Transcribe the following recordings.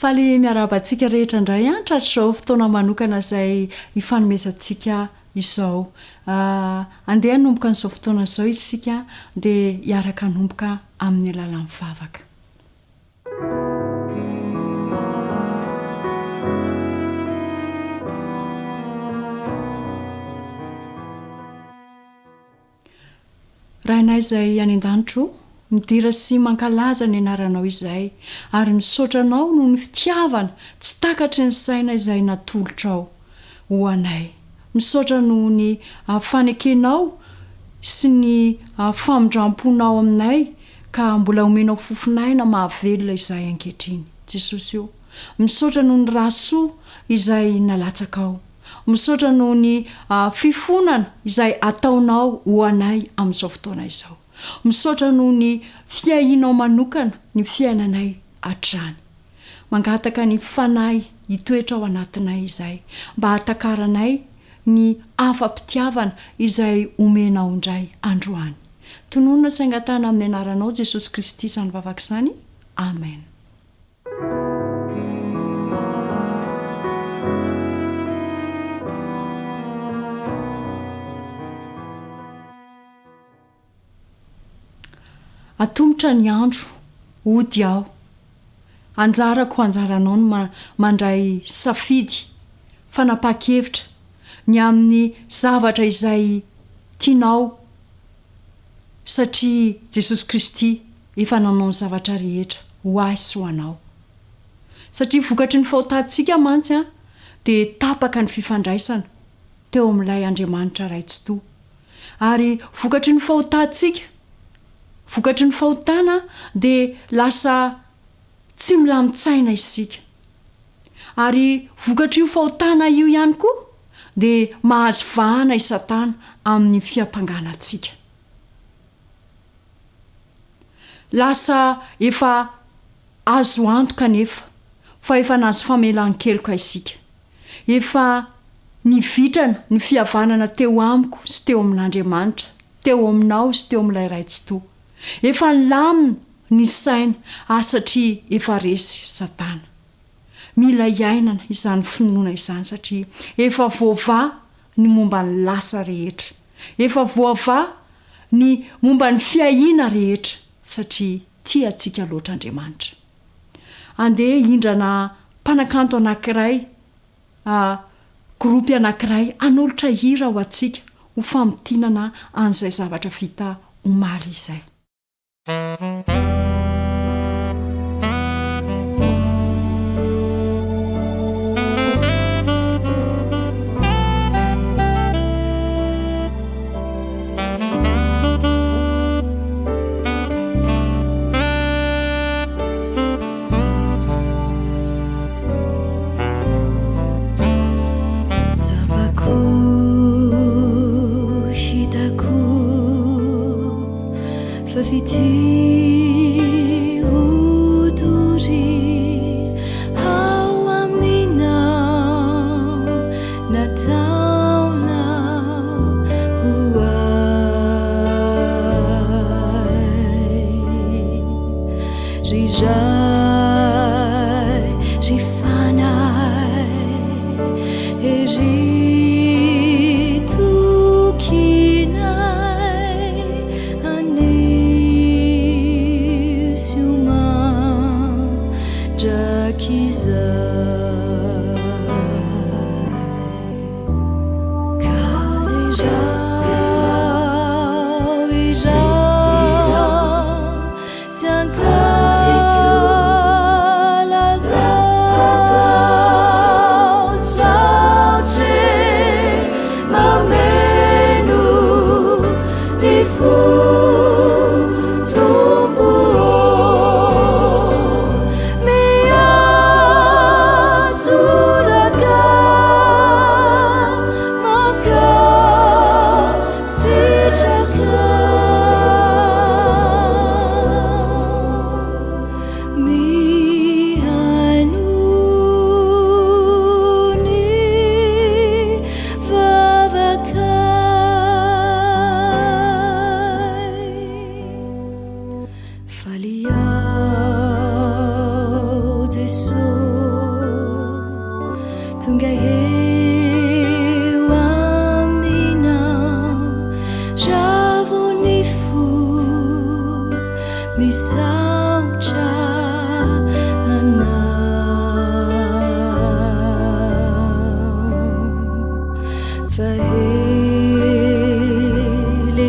fa le miarabantsika rehetra indray tratr'izao fotoana manokana izay hifanomezantsika izao andeha nomboka n'izao fotoana izao isika dia hiaraka nomboka amin'ny alalan'ny vavaka. Raha inay izay any an-danitro midira sy mankalaza ny anaranao izay ary misaotra anao noho ny fitiavana tsy takatry ny saina izay natolotra ao ho anay. Misaotra noho ny fanekenao sy ny famindramponao aminay ka mbola omenao fofinaina mahavelona izay ankehitriny. Jesosy io, misaotra noho ny rahasoa izay nalatsaka ao. Misaotra noho ny fifonana izay ataonao ho anay amin'izao fotoana izao. Misaotra noho ny fiainao manokana ny fiainanay hatrany. Mangataka ny fanahy hitoetra ao anatinay izay mba hatakaranay ny afa-pitiavana izay omenao indray androany. Tononona saingatana amin'ny anaranao Jesosy Kristy izany vavaka izany. Amen. Atombotra ny andro, ody aho. Anjarako anjaranao ny mandray safidy, fanapa-kevitra ny amin'ny zavatra izay tianao satria Jesosy Kristy efa nanao ny zavatra rehetra ho ahy sy ho anao. Satria vokatry ny fahotantsika mantsy dia tapaka ny fifandraisana teo amin'ilay Andriamanitra iray tsy toa. Ary vokatry ny fahotantsika, vokatry ny fahotana dia lasa tsy milamin-tsaina isika. Ary vokatry io fahotana io ihany koa dia mahazo vahana i Satana amin'ny fiampanganantsika. Lasa efa azo antoka nefa fa efa nahazo famelan-keloka isika. Efa nivitrana ny fihavanana teo amiko sy teo amin'Andriamanitra, teo aminao sy teo amin'ilay iray tsy toa. Efa lamina ny saina satria efa resy Satana. Mila iainana izany finoana izany satria efa voava ny momba ny lasa rehetra. Efa voava ny momba ny fiahiana rehetra satria tia antsika loatra Andriamanitra. Andeha hindrana mpanakanto anankiray, gropy anankiray hanolotra hira ho antsika ho famotinana an'izay zavatra vita omaly izay. Fafiti uduri au aminao nataona huai rijai rifanai ritukinai ani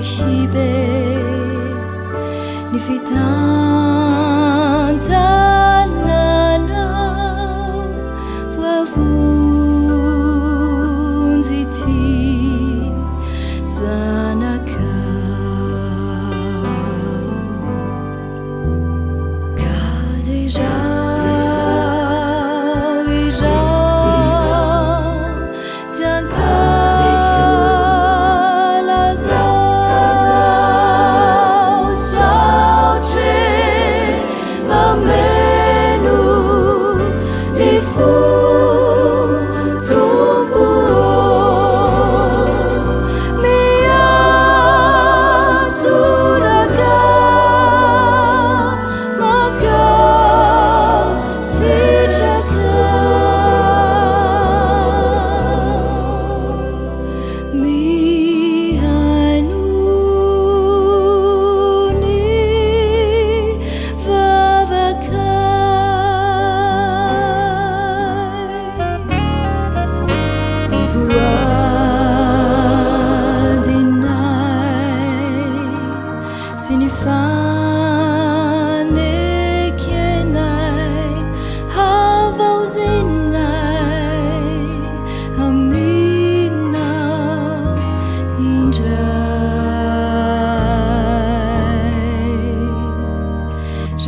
hibe ny fitantanana voavonjy ty zanaka ka déjà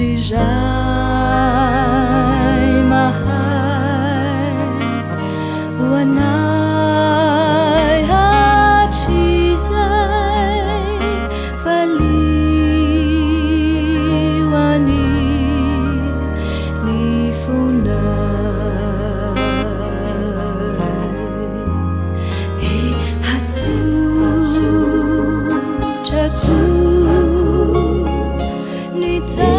Rizai mahai wanai hachizai faliwani lifunai hatsu chaku nita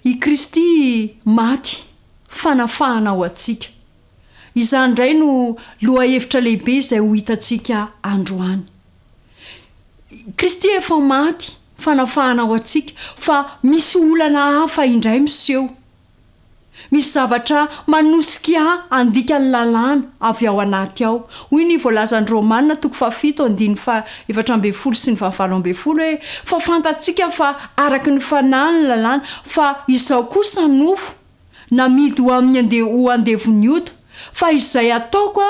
I Kristy maty fanafahana ao atsika. Izany indray no lohahevitra lehibe izay ho hitantsika androany. Kristy efa maty fanafahana ao atsika, fa misy olana hafa indray miseho. Misy zavatra manosika andika ny lalàna avy ao anaty ao. Hoy ny voalazan'ny Romanina 7:4-12 sy 9:12 hoe fa fantatsika fa araka ny fanahy ny lalàna fa izao kosa nofo namidy ho amin'ny ho andevony ota fa izay ataoko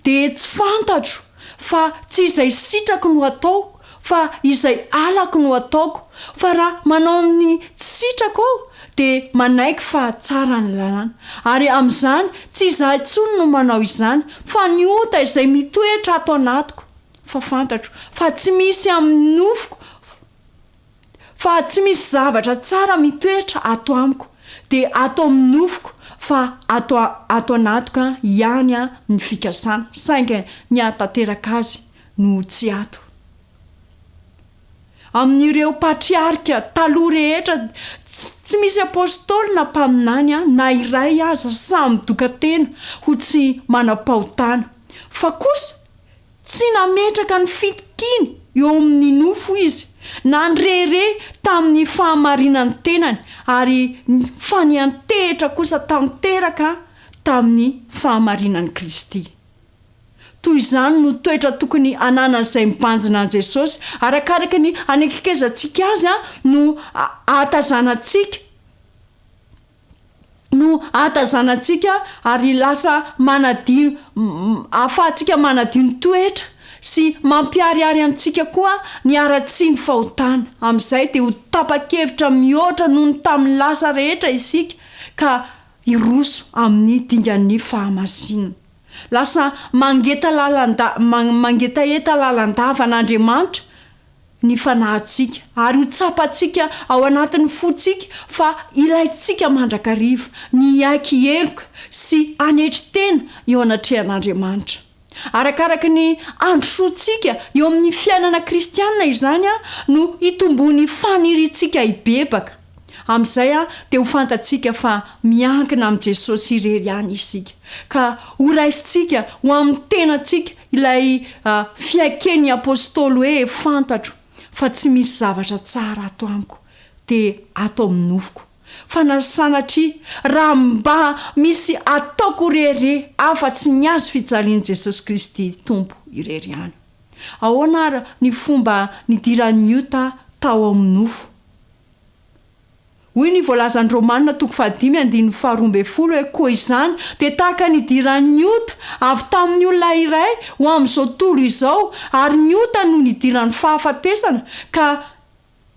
dia tsy fantatro fa tsy izay sitrako no ataoko fa izay alako no ataoko fa raha manao ny sitrako dia manaiky fa tsara ny lalàna ary amin'izany tsy izahay intsony no manao izany fa ny ota izay mitoetra ato anatiko fa fantatro fa tsy misy amin'ny nofoko fa tsy misy zavatra tsara mitoetra ato amiko dia ato amin'ny nofoko fa ato anatiko ihany ny fikasana saingy ny atanteraka azy no tsy ato. Amin'ireo patriarika taloha rehetra tsy misy apôstôly na mpaminany na iray aza samy dokatena ho tsy manam-pahotana fa kosa tsy nametraka ny fitokiny eo amin'ny nofo izy na nyrere tamin'ny fahamarinany tenany ary fa niantehitra kosa tanteraka tamin'ny fahamarinan'i Kristy. Toy izany no toetra tokony ananan'izay mibanjina an' Jesosy arakaraka ny anakekezantsika azy no atazanantsika no atazanantsika ary lasa manadino ahafahantsika manadino toetra sy mampiariary amintsika koa ny ara-tsy ny fahotana amin'izay dia ho tapa-kevitra mihoatra noho ny tamin'ny lasa rehetra isika ka iroso amin'ny dingan'ny fahamasinana lasa mangeta eta lalandava-n'Andriamanitra ny fanahintsika ary ho tsapantsika ao anatin'ny fontsika fa ilaintsika mandrakariva ny aiky heloka sy anetry-tena eo anatrehan'Andriamanitra arakaraka ny androsoantsika eo amin'ny fiainana kristianina izany no hitombony faniritsika hibebaka amin'izay dia ho fantatsika fa miankina amin'i Jesosy irery ihany isika ka ho raisintsika ho amin'ny tenantsika ilay fiaikeny apôstôly hoe fantatro fa tsy misy zavatra tsara ato amiko dia ato amin'ny nofoko fa na sanatria raha mba misy ataoko rehere afa-tsy ny azo fijalian'i Jesosy Kristy tompo irery ihany ahoana ary ny fomba nidiran'ny ota tao amin'ny nofo hoy ny voalazan'ny Romanina 5:12 hoe koa izany dia tahaka nidiran'ny ota avy tamin'ny olona iray ho amin'izao tolo izao ary ny ota no nidiran'ny fahafatesana ka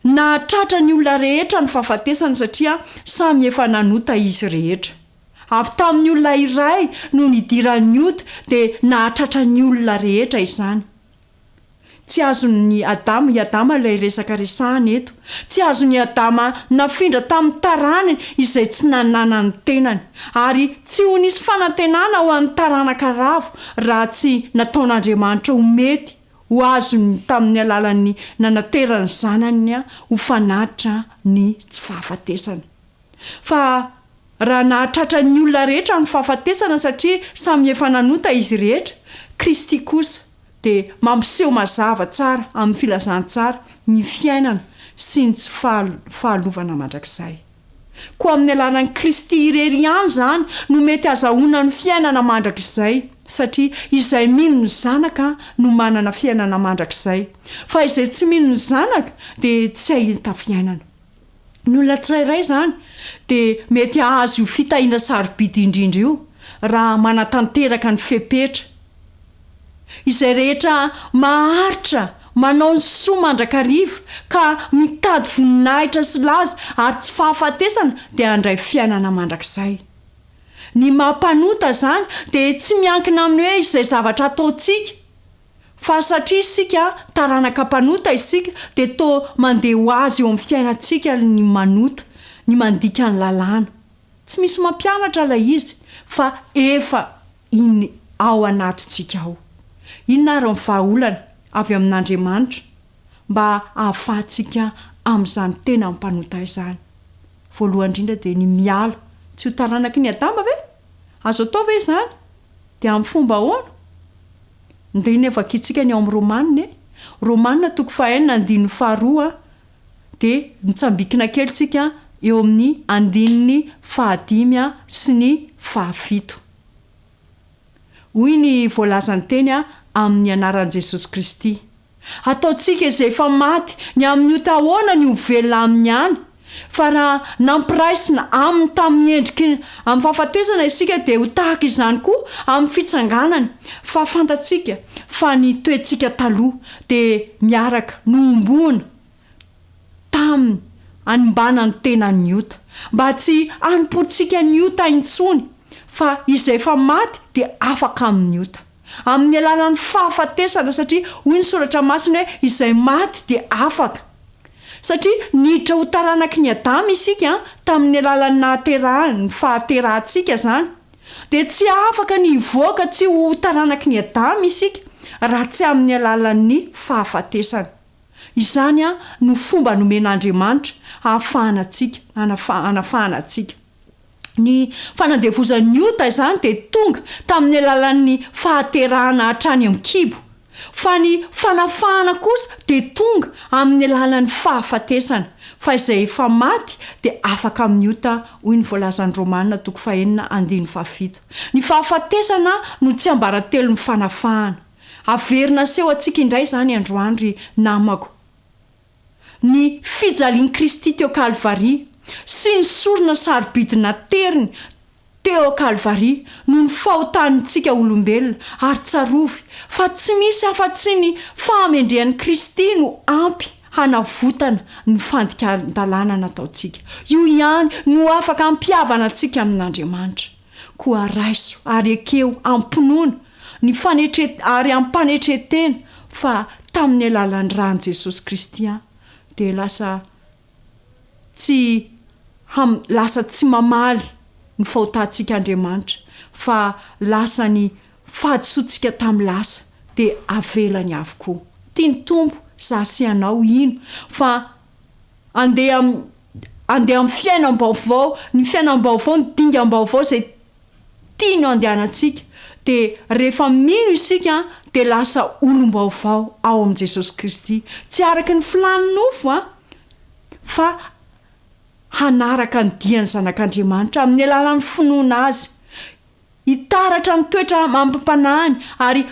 nahatratra ny olona rehetra ny fahafatesana satria samy efa nanota izy rehetra avy tamin'ny olona iray no nidiran'ny ota dia nahatratra ny olona rehetra izany tsy azon'ny Adama i Adama ilay resaka resahana eto tsy azon'ny Adama nafindra tamin'ny tarana izay tsy nanana ny tenany ary tsy ho nisy fanantenana ho an'ny taranaka ravo raha tsy nataon'Andriamanitra ho mety ho azony tamin'ny alalan'ny nanaterany zanany ho fanatitra ny tsy fahafatesana fa raha nahatratra ny olona rehetra ny fahafatesana satria samy efa nanota izy rehetra Kristy kosa dia mampiseho mazava tsara amin'ny filazantsara ny fiainana sy ny tsy fahalovana mandrakizay koa amin'ny alalan'i Kristy irery ihany zany no mety azahoana ny fiainana mandrakizay satria izay mino ny zanaka no manana fiainana mandrakizay fa izay tsy mino ny zanaka dia tsy ahita fiainana ny olona tsirairay zany dia mety ahazo io fitahiana sarobidy indrindra io raha manatanteraka ny fepetra izay rehetra maharitra manao ny soa mandrakariva ka mitady voninahitra sy laza ary tsy fahafatesana dia handray fiainana mandrakizay ny mampanota zany dia tsy miankina amin'ny hoe izay zavatra ataontsika fa satria isika taranaka mpanota isika dia to mandeha ho azy eo amin'ny fiainantsika ny manota ny mandika ny lalàna tsy misy mampianatra ilay izy fa efa iny ao anatintsika ao inona ary ny vahaolana avy amin'Andriamanitra mba ahafahantsika amin'izany tena mpanota izany voalohany indrindra dia ny miala tsy ho taranaky ny Adama ve azo atao ve izany dia amin'ny fomba ahoana dia iny avakitsika ny ao amin'ny Romanina 9:2 dia mitsambikina kelytsika eo amin'ny 5 sy ny 7 hoy ny voalazany teny amin'ny anaran'i Jesosy Kristy ataontsika izay efa maty ny amin'ny ota ahoana ny ho velona amin'ny any fa raha nampiraisina aminy tamin'ny endriky amin'ny fahafatesana isika dia ho tahaka izany koa amin'ny fitsanganany fa fantatsika fa ny toetsika taloha dia miaraka nomboana tamin'ny animbanany tenany ota mba tsy anompotsika ny ota intsony fa izay efa maty dia afaka amin'ny ota amin'ny alalan'ny fahafatesana satria hoy ny soratra masina hoe izay maty dia afaka satria niditra ho taranaky ny Adama isika tamin'ny alalan'ny nahaterahany ny fahaterahantsika zany dia tsy afaka ny hivoaka tsy ho taranaky ny Adama isika raha tsy amin'ny alalan'ny fahafatesana izany no fomba nomen'Andriamanitra hahafahanantsika anafahanantsika ny fanandevozan'ny ota izany dia tonga tamin'ny alalan'ny fahaterahana hatrany amin'ny kibo fa ny fanafahana kosa dia tonga amin'ny alalan'ny fahafatesana fa izay efa maty dia afaka amin'ny ota hoy ny voalazan'ny Romanina 4:7 ny fahafatesana no tsy ambaratelo ny fanafahana averina seho antsika indray zany androandry namako ny fijalian'i Kristy teo Kalvaria sy ny sorona sarobidina teriny teo Kalvaria no ny fahotanintsika olombelona ary tsarovy fa tsy misy afa-tsy ny fahamendrehan'i Kristy no ampy hanavotana ny fandikan-dalàna nataontsika. Io ihany no afaka ampiavana antsika amin'Andriamanitra. Koa raiso ary ekeo ampinoana ny ary ampanetretena fa tamin'ny alalan'ny rany Jesosy Kristy dia lasa tsy mamaly ny fahotantsika Andriamanitra fa lasa ny fahadisoantsika tamin'ny lasa dia avelany avokoa. Tiany Tompo zasy anao ino fa andeha amin'ny fiainam-baovao, ny fiainam-baovao ny dingam-baovao izay tiany andehanantsika dia rehefa mino isika dia lasa olom-baovao ao amin'i Jesosy Kristy, tsy araka ny filàn'ny nofo fa hanaraka ny diany zanak'Andriamanitra amin'ny alalan'ny finoana azy, hitaratra ny toetra mampampanahiny ary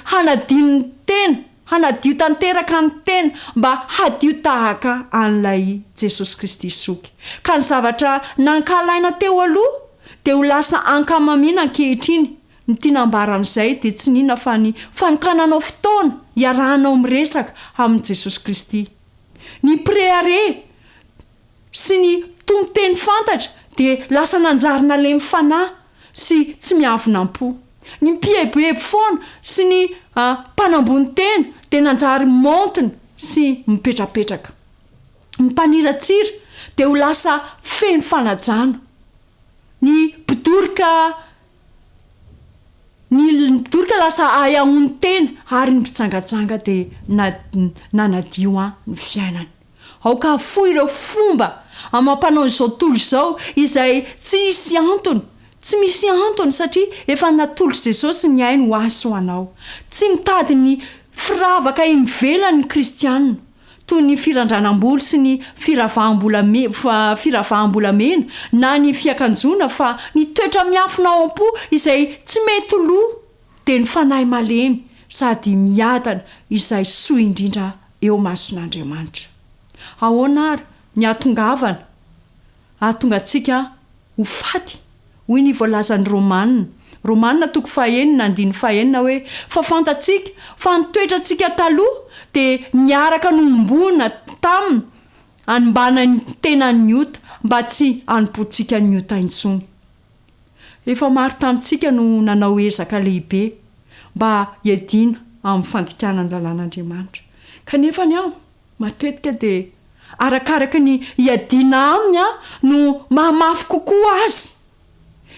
hanadio tanteraka ny tena mba hadio tahaka an'ilay Jesosy Kristy soky. Ka ny zavatra nankalaina teo aloha dia ho lasa ankamamiana ankehitriny. Ny tinambara amin'izay dia tsy nina fa ny fanokananao fotoana iarahanao miresaka amin'i Jesosy Kristy. Ny préare sy ny tomboteny fantatra dia lasa nanjarina le mifanahy sy tsy miavonam-po. Ny mpiebebo foana sy ny mpanambony tena dia nanjary montiny sy mipetrapetraka. Ny mpaniratsira dia ho lasa feno fanajana. Ny midorika lasa ahahony tena ary ny mpitsangajanga dia nanadio ny fiainany. Aoka foy ireo fomba amampanao izao tolo izao izay tsy misy antony satria efa natolotra Jesosy ny ainy ho aso anao. Tsy mitady ny firavaka imivelany ny kristianina toy ny firandranam-bolo sy ny firavahambolamena na ny fiakanjona fa ny toetra miafina ao am-po izay tsy mety loha dia ny fanahy malemy sady miadana izay soa indrindra eo mason'Andriamanitra. Ahoana ary ny atongavana ahatonga antsika ho faty hoy ny voalazan'ny Romanina toko 9:9 hoe fa fantatsika fa nitoetra antsika taloha dia niaraka nombona taminy anombana ny tenany ota mba tsy anompotsika ny ota intsony. Efa maro tamintsika no nanao ezaka lehibe mba hiadina amin'ny fandikanany lalàn'Andriamanitra kanefa ny matetika dia arakaraka ny hiadina aminy no mahamafy kokoa azy.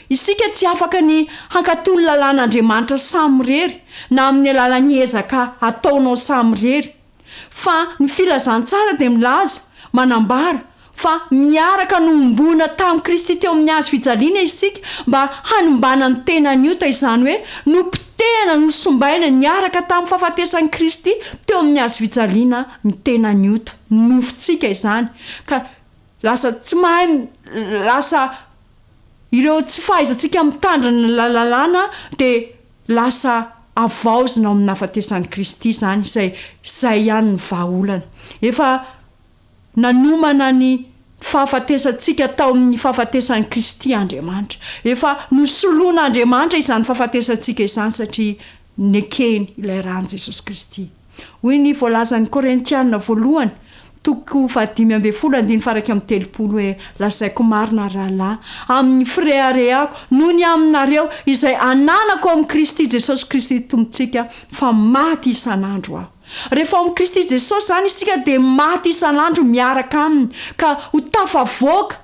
Isika tsy afaka ny hankatony lalàn'Andriamanitra samirery na amin'ny alalan'ny ezaka ataonao samirery fa ny filazantsara dia milaza manambara fa miaraka nombona tamin'i Kristy teo amin'ny hazo fijaliana isika mba hanombana ny tenany ota, izany hoe nompitehana nosombaina niaraka tamin'ny fahafatesan'i Kristy teo amin'ny hazo fijaliana ny tenany ota, nofontsika izany. Ka lasa tsy mahay lasa ireo tsy fahaizantsika mitandrina lalàna dia lasa avaozina amin'ny hafatesan'i Kristy zany izay ihany ny vahaolana. Efa nanomana ny fahafatesantsika tao amin'ny fahafatesan'i Kristy Andriamanitra. Efa nosoloan'Andriamanitra izany fahafatesantsika izany satria nekeny ilay rany Jesosy Kristy. Hoy ny voalazan'ny Korintianina 1 toko 5:30 hoe lazaiko marina rahalahy amin'ny firehareako noho ny aminareo izay ananako amin'ny Kristy Jesosy Kristy tompontsika fa maty isan'andro aho. Rehefa amin'ny Kristy Jesosy zany isika dia maty isan'andro miaraka aminy ka ho tafavoaka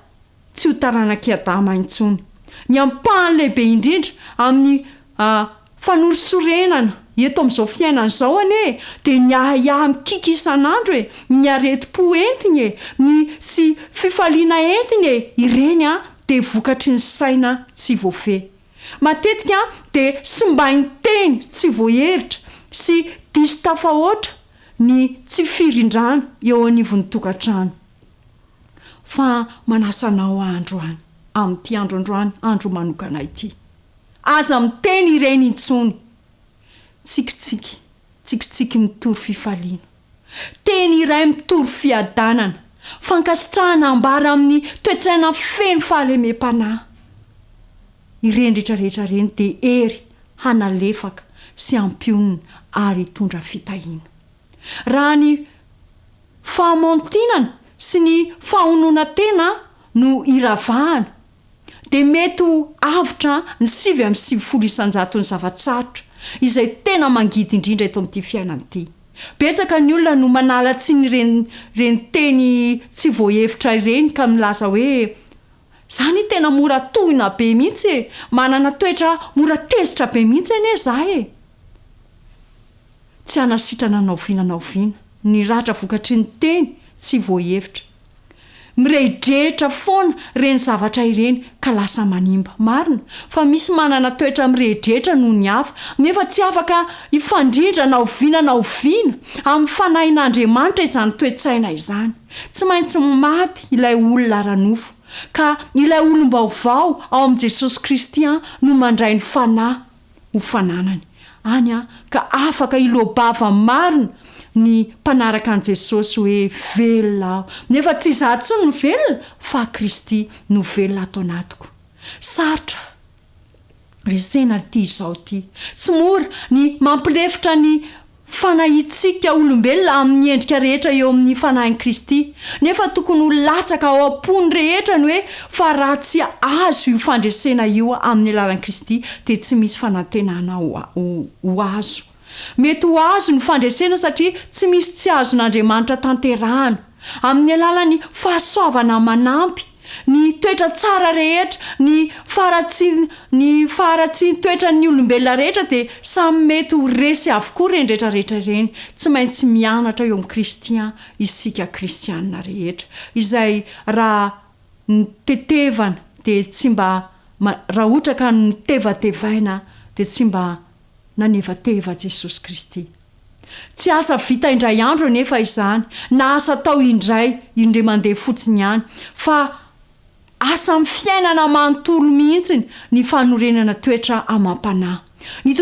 tsy ho taranaki Adama intsony. Ny ampahany lehibe indrindra amin'ny fanorosorenana eto amin'izao fiainana izao anie dia ny ahayaha mikika isan'andro ny areti-po entiny ny tsy fifaliana entiny ireny dia vokatry ny saina tsy voafehy. Matetika dia simbainy teny tsy voahevitra sy diso tafahoatra ny tsy firindrana eo anivon'ny tokantrano. Fa manasanao androany amin'ity andro androany andro manokana ity. Aza miteny ireny intsony. Tsikitsiky mitory fifaliana. Teny iray mitory fiadanana. fankasitrahana ambara amin'ny toetsaina feno fahalemem-panahy. Ireny rehetrarehetra reny dia ery hanalefaka sy ampionina ary hitondra fitahiana. Raha ny fahamontinana sy ny fahonoana tena no iravahana dia mety ho avitra ny 750 ny zavatsarotra izay tena mangidy indrindra eto amin'ity fiainana ity. Betsaka ny olona no manala tsy ny reny teny tsy voahevitra ireny ka milaza hoe zany tena mora tohina be mihitsy e, manana toetra mora tezitra be mihitsy anie zaho e. Tsy hanasitrana naoviana ny ratra vokatry ny teny tsy voahevitra. Mireidrehitra foana reny zavatra ireny ka lasa manimba. Marina fa misy manana toetra mireidrehitra noho ny hafa nefa tsy afaka ifandrindra naoviana amin'ny fanahin'Andriamanitra izany toetsaina izany. Tsy maintsy maty ilay olona ranofo ka ilay olom-baovao ao amin'i Jesosy Kristy no mandray ny fanahy ho fananany. Any ka afaka ilobava marina ny mpanaraka an' Jesosy hoe velona aho. Nefa tsy izaho tsy no velona fa Kristy no velona ato anatiko. Sarotra resena ity izao ity. Tsy mora ny mampilefitra ny fanahitsika olombelona amin'ny endrika rehetra eo amin'ny fanahin'i Kristy. Nefa tokony ho latsaka ao am-pony rehetra ny hoe fa raha tsy azo io fandresena io amin'ny alalan'i Kristy dia tsy misy fanantenana ho azo. Mety ho azo ny fandresena satria tsy misy tsy azon'Andriamanitra tanterahana amin'ny alalan'ny fahasoavana manampy, ny toetra tsara rehetra, ny faharatsy toetra ny olombelona rehetra dia samy mety ho resy avokoa reny rehetrarehetra reny. Tsy maintsy mianatra eo amin'ny Kristy isika kristianina rehetra izay raha nitetevana dia tsy mba raha ohatra ka nitevatevaina dia tsy mba nanevateva Jesosy Kristy. Tsy asa vita indray andro nefa izany, na asa tao indray mandeha fotsiny ihany, fa asa amin'ny fiainana manontolo mihitsy ny fanorenana toetra amam-panahy. Ny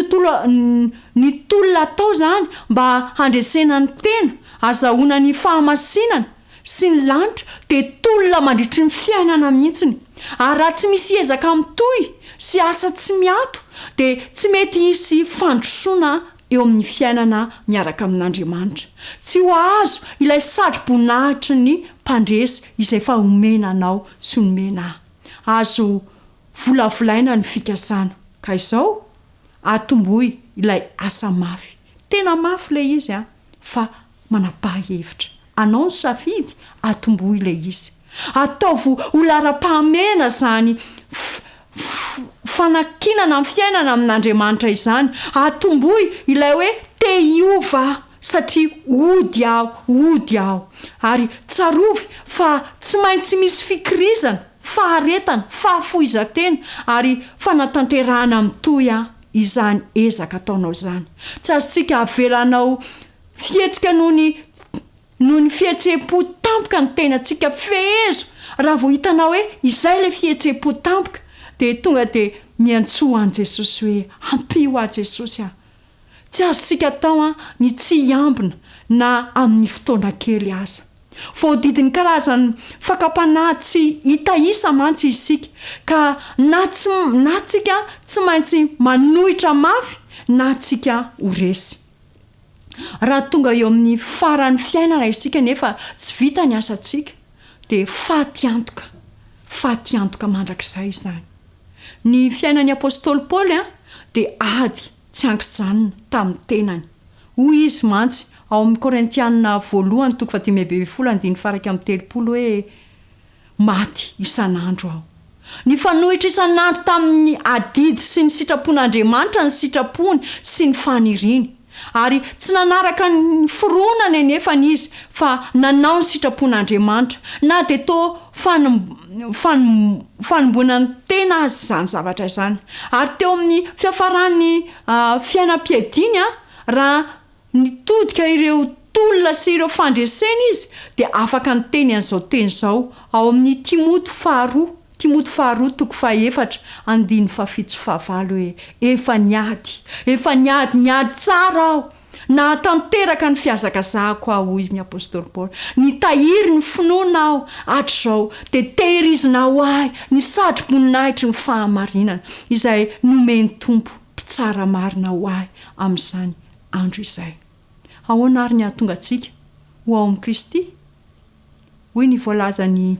tolona atao zany mba handresena ny tena, azahoana ny fahamasinana sy ny lanitra dia tolona mandritry ny fiainana mihitsy. Ary raha tsy misy ezaka mitohy sy asa tsy miato dia tsy mety hisy fandrosoana eo amin'ny fiainana miaraka amin'Andriamanitra. Tsy ho azo ilay sadrim-boninahitry ny mpandresy izay fa omenanao sy nomena. Azo volavolaina ny fikasana ka izao atomboy ilay asa mafy. Tena mafy ilay izy fa manapa-hevitra. Anao ny safidy atomboy ilay izy. Ataovy ho lara-pahamena zany fanakinana amin'ny fiainana amin'Andriamanitra izany. Atomboy ilay hoe te hiova satria ody aho. Ary tsarovy fa tsy maintsy misy fikirizana, faharetana, fahafohizantena ary fanatanterahana mitohy izany ezaka ataonao izany. Tsy azontsika avelanao fihetsika noho ny fihetseham-po tampoka ny tenantsika fehezo. Raha vao hitanao hoe izay ilay fihetseham-po tampoka dia tonga dia miantsoa an' Jesosy hoe ampio a Jesosy aho. Tsy azontsika atao ny tsy hiambina na amin'ny fotoana kely aza. Voadidin'ny karazany fakapanahy tsy hita isa mantsy isika ka na tsika tsy maintsy manohitra mafy na tsika ho resy. Raha tonga eo amin'ny faran'ny fiainana isika nefa tsy vita ny asantsika dia faty antoka mandrakizay izany. Ny fiainan'ny apôstôly Paoly dia ady tsy ankijanona tamin'ny tenany. Hoy izy mantsy ao amin'ny Korintianina 1:5-30 hoe maty isan'andro aho. Ny fanohitra isan'andro tamin'ny adidy sy ny sitrapon'Andriamanitra ny sitrapony sy ny faniriany. Ary tsy nanaraka ny fironana nefa izy fa nanao ny sitrapon'Andriamanitra na dia to fanomboana ny tena azy izany zavatra izany. Ary teo amin'ny fiafaran'ny fiainam-piadiny raha nitodika ireo tolona sy ireo fandresena izy dia afaka nyteny an'izao teny izao ao amin'ny Timoty 2:4-5 hoe efa niady tsara aho na tanteraka ny fiazakazahako aho hoy ny apôstôly paoly, ny tahiry ny finoana aho hatr'izao de tehirizina ho ahy ny satry-boninahitry ny fahamarinana izay nomeny tompo mpitsara marina ho ahy amin'izany andro izay. Ahoana ary ny ahatonga antsika ho ao amin'i Kristy? Hoy ny voalaza ny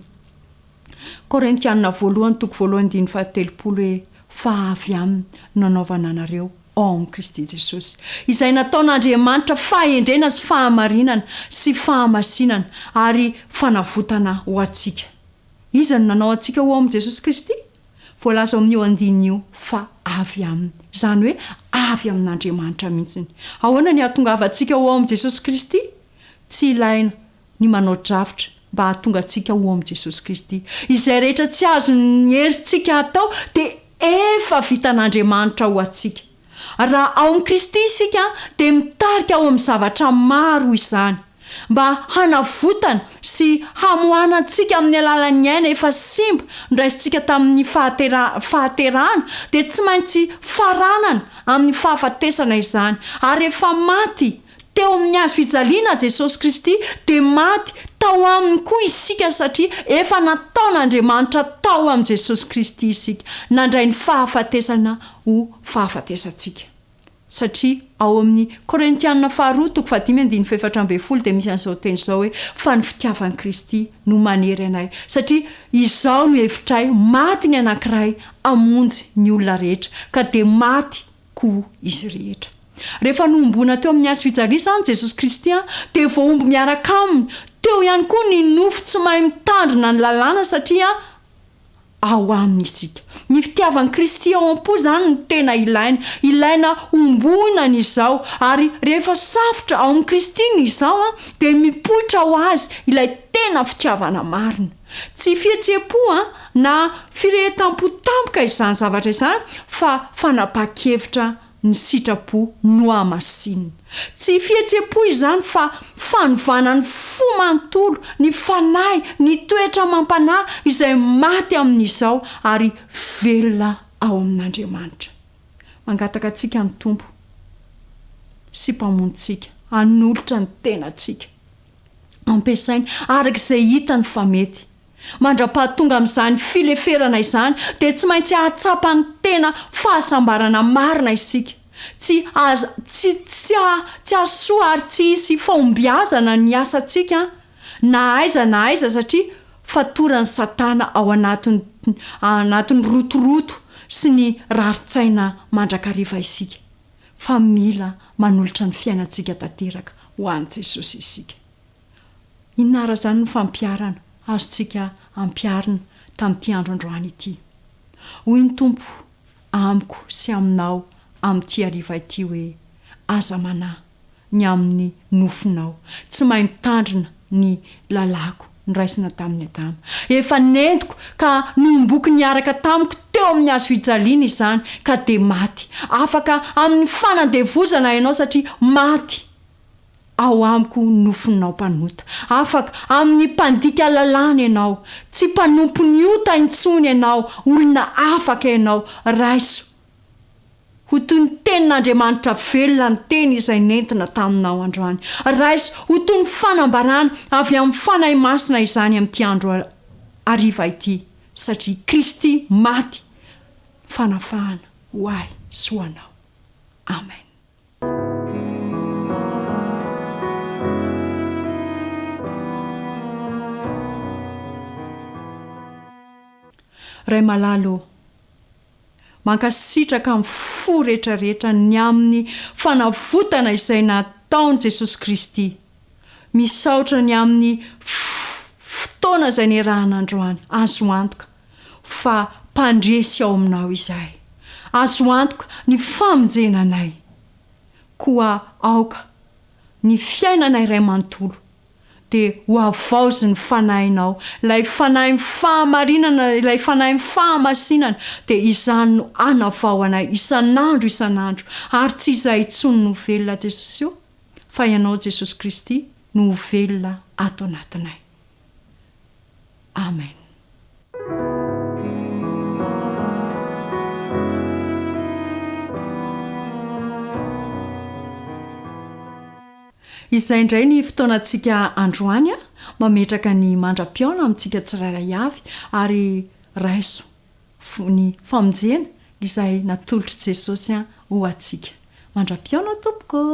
Korintianina 1:7 hoe fa avy aminy nanaovana anareo ao amin'i Kristy Jesosy izay nataon'Andriamanitra fahendrena sy fahamarinana sy fahamasinana ary fanavotana ho antsika. Iza no nanao antsika ho ao amin'i Jesosy Kristy? Voalaza amin'io andininy fa avy aminy, izany hoe avy amin'Andriamanitra mihitsiny. Ahoana ny ahatonga avantsika ho ao amin'i Jesosy Kristy? Tsy ilaina ny manao drafitra mba hahatonga antsika ho ao amin'i Jesosy Kristy. Izay rehetra tsy azo ny herintsika atao dia efa vitan'Andriamanitra ho antsika. Raha ao amin'i Kristy isika dia mitarika ao amin'ny zavatra maro izany mba hanavotana sy hamohana antsika amin'ny alalan'ny aina efa simba ndraisintsika tamin'ny fahaterahana dia tsy maintsy faranana amin'ny fahafatesana izany ary efa maty teo amin'ny hazo fijaliana Jesosy Kristy dia maty tao aminy koa isika satria efa nataon'Andriamanitra tao amin'i Jesosy Kristy isika nandray ny fahafatesana ho fahafatesantsika. Satria ao amin'ny Korintianina 2:5-7 dia misy an'izao teny izao hoe fa ny fitiavan'i Kristy no manery anay satria izao no hevitray maty ny anankiray amonjy ny olona rehetra ka dia maty koa izy rehetra. Rehefa noombona teo amin'ny hazo fijaliana Jesosy Kristy dia voaomby miaraka aminy teo ihany koa ny nofo tsy mahay mitandrina ny lalàna satria ao aminy isika. Ny fitiavan'i Kristy ao am-po izany no tena ilaina ombonana izao ary rehefa safotra ao amin'i Kristy izao dia mipoitra ho azy ilay tena fitiavana marina. Tsy fihetseham-po na firehetam-po tampoka izany zavatra izany fa fanapa-kevitra ny sitrapo no amasinina. Tsy fihetseham-po izany fa fanovana ny fo manontolo, ny fanahy, ny toetra mampanahy izay maty amin'izao ary velona ao amin'Andriamanitra. Mangataka antsika ny Tompo sy mpamontsika hanolotra ny tenantsika ampiasainy arak'izay hitany fa mety. Mandra-pahatonga amin'izany fileferana izany dia tsy maintsy hahatsapa ny tena fahasambarana marina isika. Tsy asoa ary tsy hisy fahombiazana ny asantsika na aiza satria fatorany Satana ao anatin'ny rotoroto sy ny raritsaina mandrakariva isika. Fa mila manolotra ny fiainantsika tanteraka ho an'i Jesosy isika. Inara zany ny fampiarana azontsika ampiarina tamin'ity andro androany ity. Hoy ny Tompo amiko sy aminao amin'ity hariva ity hoe aza manahy ny amin'ny nofinao, tsy mahay mitandrina ny lalako niraisina tamin'ny Adama. Efa nentiko ka nomboky niaraka tamiko teo amin'ny hazo fijaliana izany ka dia maty. Afaka amin'ny fanandevozana ianao satria maty ao amiko nofinao mpanota. Afaka amin'ny mpandika lalàna ianao, tsy mpanompo ny ota intsony ianao, olona afaka ianao, raiso. Ho toy ny tenin'Andriamanitra velona ny teny izay nentina taminao androany. Raiso ho toy ny fanambarana avy amin'ny fanahy masina izany amin'ity andro hariva ity satria Kristy maty fanafahana ho ahy sy ho anao. Amen. Ray malalo mankasitraka amin'ny fo rehetrarehetra ny amin'ny fanavotana izay nataon'i Jesosy Kristy. Misaotra ny amin'ny fotoana izay niarahana androany. Azo antoka fa mpandresy ao aminao izahay. Azo antoka ny famonjenanay. Koa aoka ny fiainanay iray manontolo dia ho avaozy ny fanahinao, ilay fanahy fahamarinana, ilay fanahy fahamasinana dia izany no anavao anay isan'andro ary tsy izay intsony no velona Jesosy io fa ianao Jesosy Kristy no velona ato anatinay. Amen. izay indray ny fotoanantsika androany a mametraka ny mandra-piona amintsika tsirairay avy ary raiso ny famonjena izay natolotr' jesosy a ho atsika mandra-piona tompoko.